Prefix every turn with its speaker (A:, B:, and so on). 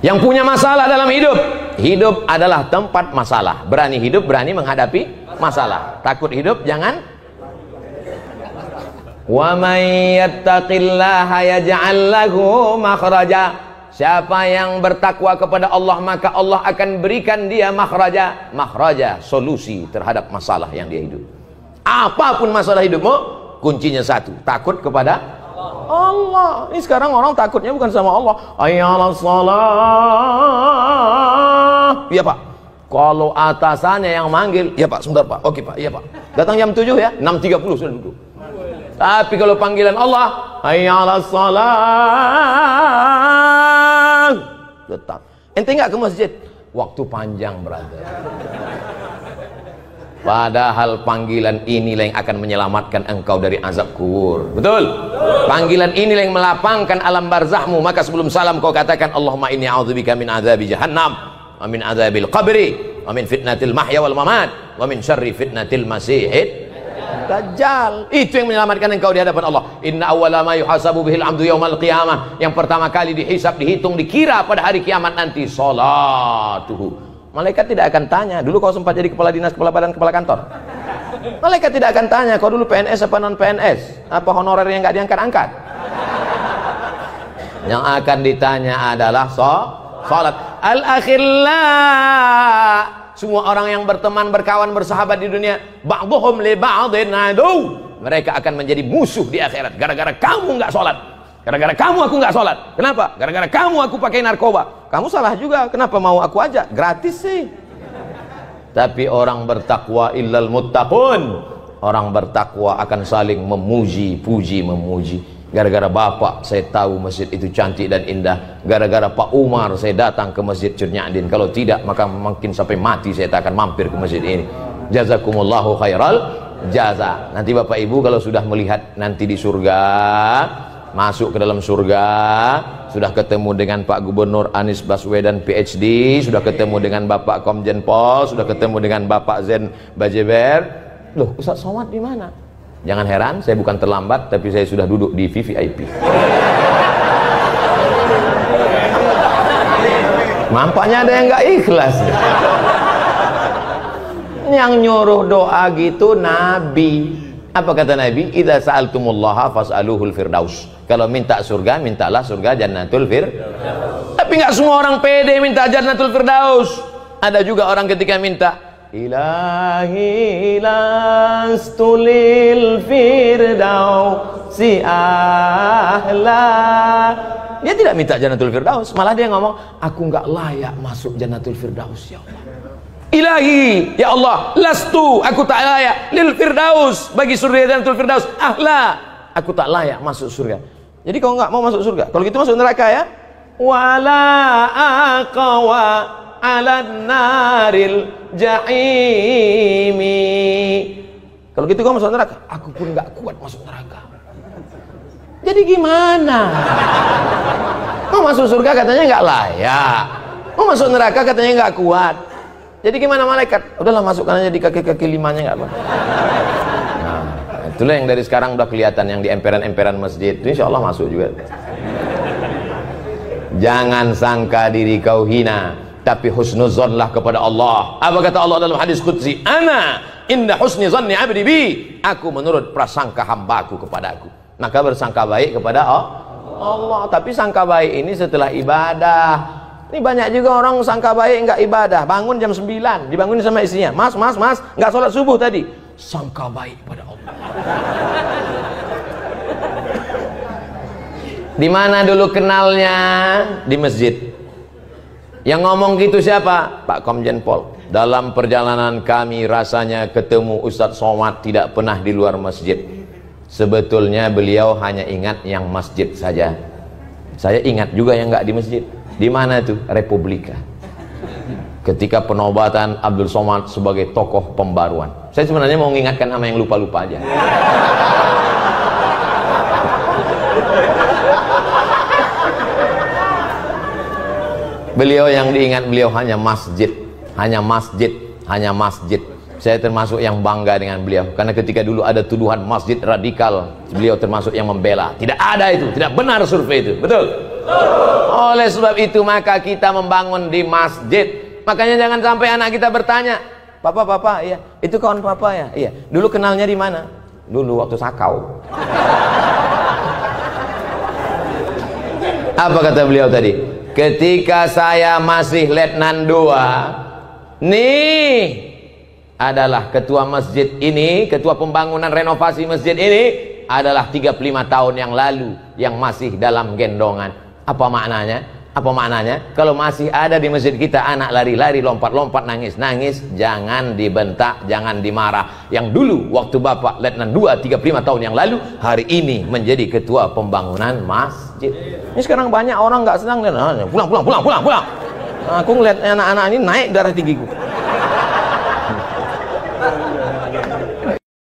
A: Yang punya masalah dalam hidup, hidup adalah tempat masalah. Berani hidup, berani menghadapi masalah. Takut hidup, jangan. Wa may yattaqillaha yaj'al lahu makhraja. Siapa yang bertakwa kepada Allah, maka Allah akan berikan dia makhraja. Makhraja, solusi terhadap masalah yang dia hidup. Apapun masalah hidupmu, kuncinya satu, takut kepada Allah. Ini sekarang orang takutnya bukan sama Allah. Ayyalas salah. Iya Pak. Kalau atasannya yang manggil, ya Pak, sebentar Pak. Oke Pak, iya Pak. Datang jam 7 ya, 6.30 sudah duduk. Tapi kalau panggilan Allah, ayyalas salah, tetap. Ente nggak ke masjid? Waktu panjang, brother. Padahal panggilan inilah yang akan menyelamatkan engkau dari azab kubur. Betul? Panggilan inilah yang melapangkan alam barzahmu. Maka sebelum salam kau katakan, Allahumma inni a'udzubika min azabi jahannam, wa min azabil qabri, wa min fitnatil mahya wal mamat, wa min syarri fitnatil masihid dajjal. Itu yang menyelamatkan engkau di hadapan Allah. Inna awwala ma yuhasabu bihil 'abdu yaumal qiyamah. Yang pertama kali dihisab, dihitung, dikira pada hari kiamat nanti, salatuhu. Malaikat tidak akan tanya, dulu kau sempat jadi kepala dinas, kepala badan, kepala kantor. Malaikat tidak akan tanya, kau dulu PNS apa non PNS, apa honorer yang nggak diangkat-angkat. Yang akan ditanya adalah salat. Al-akhillah. Semua orang yang berteman, berkawan, bersahabat di dunia, ba'dhum li ba'dhin adu. Mereka akan menjadi musuh di akhirat. Gara-gara kamu nggak sholat. Gara-gara kamu aku nggak sholat. Kenapa? Gara-gara kamu aku pakai narkoba. Kamu salah juga. Kenapa mau aku ajak? Gratis sih. Tapi orang bertakwa illal muttaqun. Orang bertakwa akan saling memuji, puji, memuji. Gara-gara bapak saya tahu masjid itu cantik dan indah. Gara-gara Pak Umar saya datang ke masjid Curnyadin. Kalau tidak maka mungkin sampai mati saya tak akan mampir ke masjid ini. Jazakumullahu khairal jaza. Nanti Bapak Ibu kalau sudah melihat nanti di surga, masuk ke dalam surga, sudah ketemu dengan Pak Gubernur Anies Baswedan PhD, sudah ketemu dengan Bapak Komjen Pol, sudah ketemu dengan Bapak Zen Bajeber. Loh, Ustaz Somad di mana? Jangan heran, saya bukan terlambat, tapi saya sudah duduk di VVIP. Nampaknya ada yang nggak ikhlas. Yang nyuruh doa gitu Nabi. Apa kata Nabi? Idza sa'altumullaha fas'aluhul firdaus. Kalau minta surga, mintalah surga Jannatul Firdaus. Tapi nggak semua orang pede minta Jannatul Firdaus. Ada juga orang ketika minta Ilahi lastulil firdausi ahla. Dia tidak minta Jannatul Firdaus, malah dia ngomong, aku nggak layak masuk Jannatul Firdaus ya Allah. Ilahi, ya Allah, lastu, aku tak layak lil firdaus, bagi surga Jannatul Firdaus ahla, aku tak layak masuk surga. Jadi kau nggak mau masuk surga, kalau gitu masuk neraka ya. Wala aqwa ala naril jahimi. Kalau gitu kau masuk neraka, aku pun nggak kuat masuk neraka. Jadi gimana? Mau masuk surga katanya nggak layak, mau masuk neraka katanya nggak kuat. Jadi gimana malaikat? Udahlah masukkan aja di kaki-kaki limanya, nggak apa. Nah, itulah yang dari sekarang udah kelihatan yang di emperan-emperan masjid. Insya Allah masuk juga. Jangan sangka diri kau hina, tapi husnuzonlah kepada Allah. Apa kata Allah dalam hadis qudsi? Ana inda husni zanni abdi bi. Aku menurut prasangka hambaku kepadaku. Maka bersangka baik kepada Allah. Tapi sangka baik ini setelah ibadah. Ini banyak juga orang sangka baik enggak ibadah. Bangun jam 9, dibangunin sama istrinya. Mas, enggak sholat subuh tadi. Sangka baik pada Allah. Di mana dulu kenalnya? Di masjid. Yang ngomong gitu siapa? Pak Komjen Pol. Dalam perjalanan kami rasanya ketemu Ustadz Somad tidak pernah di luar masjid. Sebetulnya beliau hanya ingat yang masjid saja. Saya ingat juga yang nggak di masjid. Di mana itu? Republika. Ketika penobatan Abdul Somad sebagai tokoh pembaruan. Saya sebenarnya mau mengingatkan sama yang lupa-lupa aja. Beliau yang diingat beliau hanya masjid, hanya masjid, hanya masjid. Saya termasuk yang bangga dengan beliau karena ketika dulu ada tuduhan masjid radikal, beliau termasuk yang membela. Tidak ada itu, tidak benar survei itu, betul? Oleh sebab itu maka kita membangun di masjid. Makanya jangan sampai anak kita bertanya, papa, iya, itu kawan papa ya? Iya. Dulu kenalnya di mana? Dulu waktu sakau. Apa kata beliau tadi? Ketika saya masih letnan 2, nih adalah ketua masjid ini, ketua pembangunan renovasi masjid ini adalah 35 tahun yang lalu yang masih dalam gendongan. Apa maknanya? Apa maknanya? Kalau masih ada di masjid kita anak lari-lari, lompat-lompat, nangis-nangis, jangan dibentak, jangan dimarah. Yang dulu waktu Bapak Letnan 2 35 tahun yang lalu, hari ini menjadi ketua pembangunan masjid. Ini sekarang banyak orang nggak senang, pulang. Aku ngeliat anak-anak ini naik darah tinggiku.